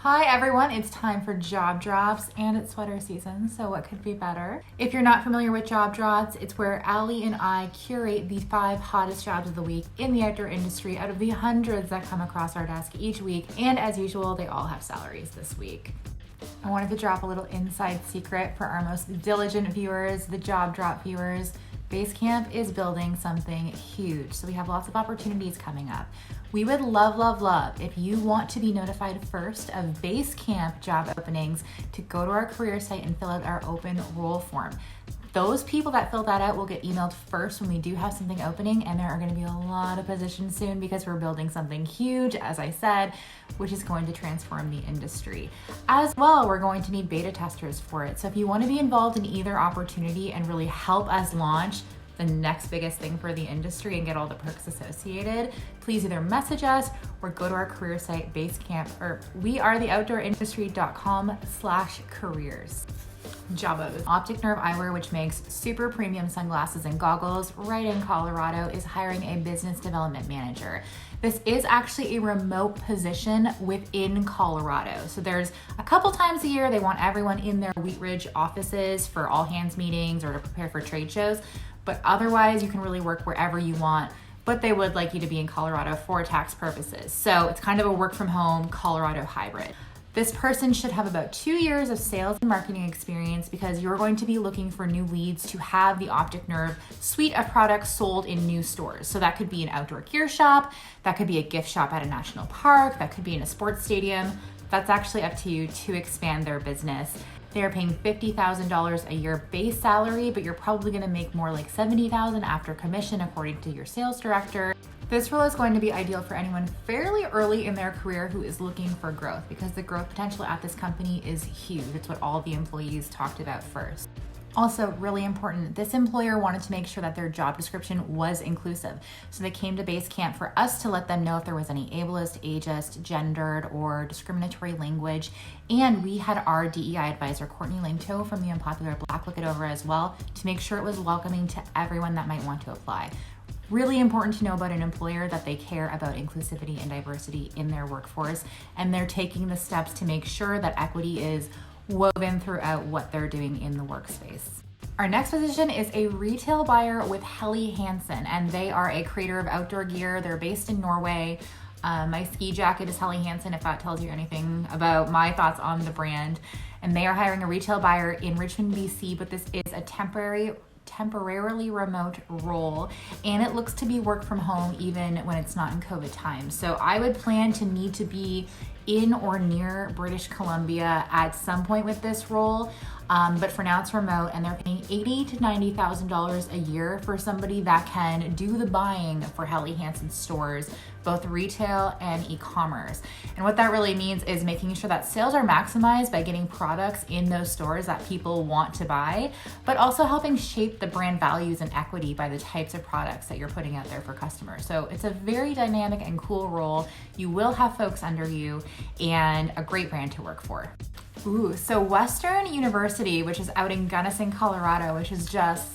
Hi everyone, it's time for job drops and it's sweater season, so what could be better? If you're not familiar with job drops, it's where Allie and I curate the 5 hottest jobs of the week in the outdoor industry out of the hundreds that come across our desk each week, and as usual, they all have salaries this week. I wanted to drop a little inside secret for our most diligent viewers, the job drop viewers. Basecamp is building something huge, so we have lots of opportunities coming up. We would love if you want to be notified first of Basecamp job openings to go to our career site and fill out our open role form. Those people that fill that out will get emailed first when we do have something opening, and there are going to be a lot of positions soon because we're building something huge, as I said, which is going to transform the industry. As well, we're going to need beta testers for it. So if you want to be involved in either opportunity and really help us launch the next biggest thing for the industry and get all the perks associated, please either message us or go to our career site, Basecamp, or wearetheoutdoorindustrydom.com/careers. Jobos. Optic Nerve Eyewear, which makes super premium sunglasses and goggles right in Colorado, is hiring a business development manager. This is actually a remote position within Colorado. So there's a couple times a year they want everyone in their Wheat Ridge offices for all hands meetings or to prepare for trade shows. But otherwise you can really work wherever you want, but they would like you to be in Colorado for tax purposes. So it's kind of a work from home Colorado hybrid. This person should have about 2 years of sales and marketing experience because you're going to be looking for new leads to have the Optic Nerve suite of products sold in new stores. So that could be an outdoor gear shop, that could be a gift shop at a national park, that could be in a sports stadium. That's actually up to you to expand their business. They are paying $50,000 a year base salary, but you're probably gonna make more like $70,000 after commission according to your sales director. This role is going to be ideal for anyone fairly early in their career who is looking for growth because the growth potential at this company is huge. It's what all the employees talked about first. Also, really important, this employer wanted to make sure that their job description was inclusive. So they came to Basecamp for us to let them know if there was any ableist, ageist, gendered, or discriminatory language. And we had our DEI advisor, Courtney Langto from the Unpopular Black, look it over as well to make sure it was welcoming to everyone that might want to apply. Really important to know about an employer that they care about inclusivity and diversity in their workforce, and they're taking the steps to make sure that equity is woven throughout what they're doing in the workspace. Our next position is a retail buyer with Helly Hansen, and they are a creator of outdoor gear. They're based in Norway. My ski jacket is Helly Hansen, if that tells you anything about my thoughts on the brand. And they are hiring a retail buyer in Richmond, BC, but this is a temporarily remote role, and it looks to be work from home even when it's not in COVID times. So I would plan to need to be in or near British Columbia at some point with this role. But for now it's remote, and they're paying $80,000 to $90,000 a year for somebody that can do the buying for Helly Hansen stores, both retail and e-commerce. And what that really means is making sure that sales are maximized by getting products in those stores that people want to buy, but also helping shape the brand values and equity by the types of products that you're putting out there for customers. So it's a very dynamic and cool role. You will have folks under you and a great brand to work for. So Western University, which is out in Gunnison, Colorado, which is just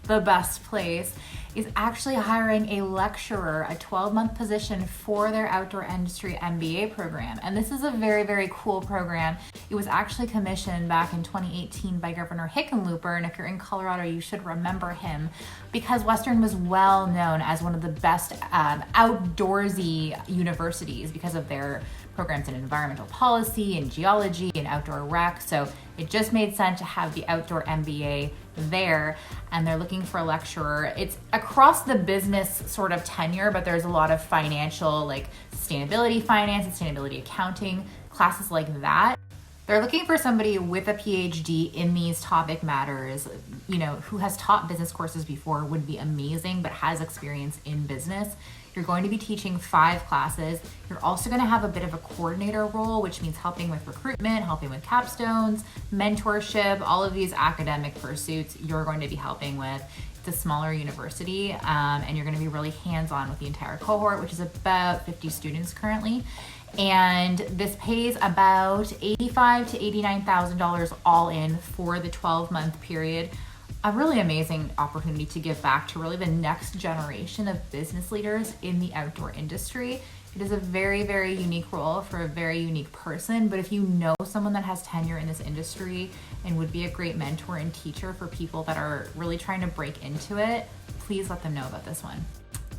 the best place, is actually hiring a lecturer, a 12-month position for their outdoor industry MBA program. And this is a very cool program. It was actually commissioned back in 2018 by Governor Hickenlooper, and if you're in Colorado, you should remember him because Western was well known as one of the best outdoorsy universities because of their programs in environmental policy and geology and outdoor rec. So it just made sense to have the outdoor MBA there, and they're looking for a lecturer. It's across the business sort of tenure, but there's a lot of financial, like sustainability finance, sustainability accounting, classes like that. They're looking for somebody with a PhD in these topic matters, who has taught business courses before would be amazing, but has experience in business. You're going to be teaching 5 classes. You're also going to have a bit of a coordinator role, which means helping with recruitment, helping with capstones, mentorship, all of these academic pursuits you're going to be helping with. It's a smaller university, and you're going to be really hands-on with the entire cohort, which is about 50 students currently. And this pays about $85,000 to $89,000 all in for the 12-month period. A really amazing opportunity to give back to really the next generation of business leaders in the outdoor industry. It is a very, very unique role for a very unique person, but if you know someone that has tenure in this industry and would be a great mentor and teacher for people that are really trying to break into it, please let them know about this one.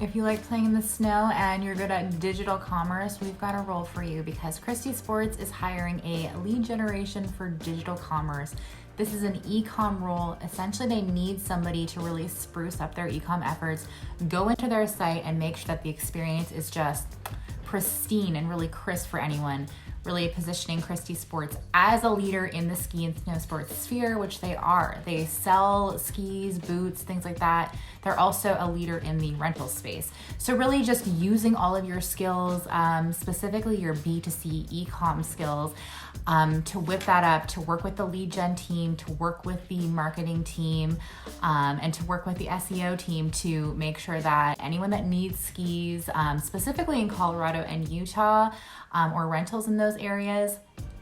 If you like playing in the snow and you're good at digital commerce, we've got a role for you because Christie Sports is hiring a lead generation for digital commerce. This is an e-com role. Essentially, they need somebody to really spruce up their e-com efforts, go into their site and make sure that the experience is just pristine and really crisp for anyone, really positioning Christie Sports as a leader in the ski and snow sports sphere, which they are. They sell skis, boots, things like that. They're also a leader in the rental space. So really just using all of your skills, specifically your B2C e-com skills, to whip that up, to work with the lead gen team, to work with the marketing team, and to work with the SEO team to make sure that anyone that needs skis, specifically in Colorado and Utah, or rentals in those areas,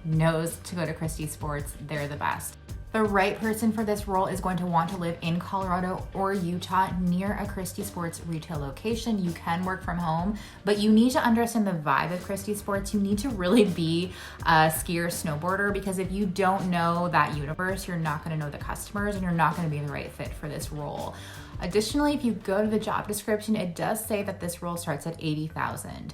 knows to go to Christie Sports. They're the best. The right person for this role is going to want to live in Colorado or Utah near a Christie Sports retail location. You can work from home, but you need to understand the vibe of Christie Sports. You need to really be a skier, snowboarder, because if you don't know that universe, you're not going to know the customers and you're not going to be the right fit for this role. Additionally, if you go to the job description, it does say that this role starts at $80,000.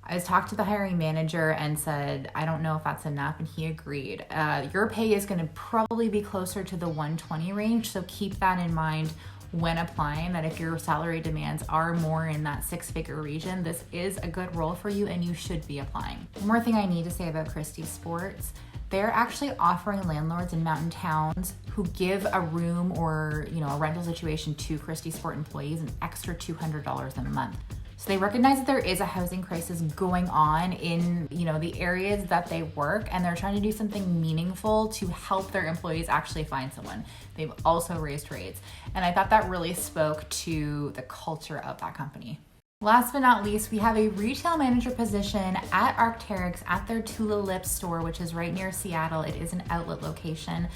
I talked to the hiring manager and said, I don't know if that's enough, and he agreed. Your pay is going to probably be closer to the 120 range, so keep that in mind when applying, that if your salary demands are more in that six-figure region, this is a good role for you and you should be applying. One more thing I need to say about Christie Sports, they're actually offering landlords in mountain towns who give a room or a rental situation to Christie Sport employees an extra $200 a month. So they recognize that there is a housing crisis going on in, the areas that they work, and they're trying to do something meaningful to help their employees actually find someone. They've also raised rates. And I thought that really spoke to the culture of that company. Last but not least, we have a retail manager position at Arc'teryx at their Tulalip store, which is right near Seattle. It is an outlet location.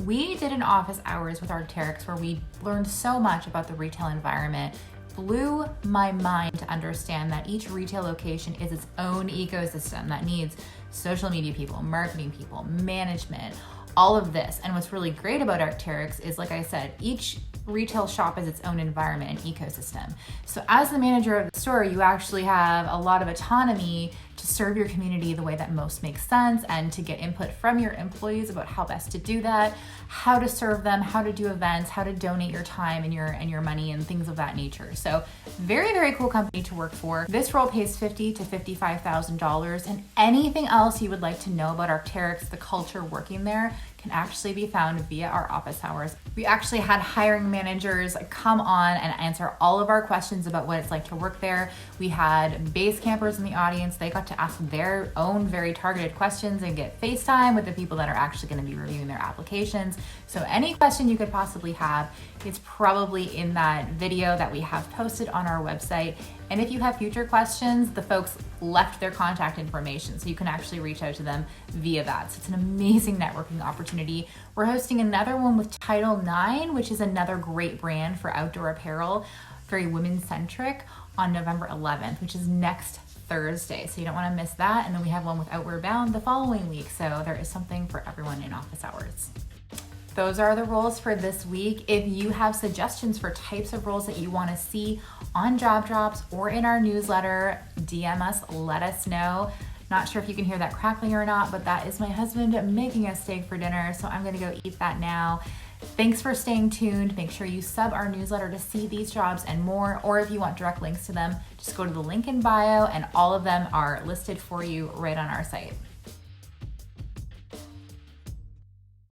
We did an office hours with Arc'teryx where we learned so much about the retail environment. Blew my mind to understand that each retail location is its own ecosystem that needs social media people, marketing people, management, all of this. And what's really great about Arc'teryx is, like I said, each retail shop is its own environment and ecosystem. So as the manager of the store, you actually have a lot of autonomy to serve your community the way that most makes sense and to get input from your employees about how best to do that, how to serve them, how to do events, how to donate your time and your money and things of that nature. So very, very cool company to work for. This role pays $50,000 to $55,000, and anything else you would like to know about Arc'teryx, the culture working there, can actually be found via our office hours. We actually had hiring managers come on and answer all of our questions about what it's like to work there. We had base campers in the audience. They got to ask their own very targeted questions and get FaceTime with the people that are actually going to be reviewing their applications. So any question you could possibly have is probably in that video that we have posted on our website. And if you have future questions, the folks left their contact information, so you can actually reach out to them via that. So it's an amazing networking opportunity. We're hosting another one with Title IX, which is another great brand for outdoor apparel, very women-centric, on November 11th, which is next Thursday. So you don't want to miss that. And then we have one with Outward Bound the following week. So there is something for everyone in office hours. Those are the roles for this week. If you have suggestions for types of roles that you want to see on Job Drops or in our newsletter, DM us, let us know. Not sure if you can hear that crackling or not, but that is my husband making a steak for dinner, so I'm going to go eat that now. Thanks for staying tuned. Make sure you sub our newsletter to see these jobs and more, or if you want direct links to them, just go to the link in bio and all of them are listed for you right on our site.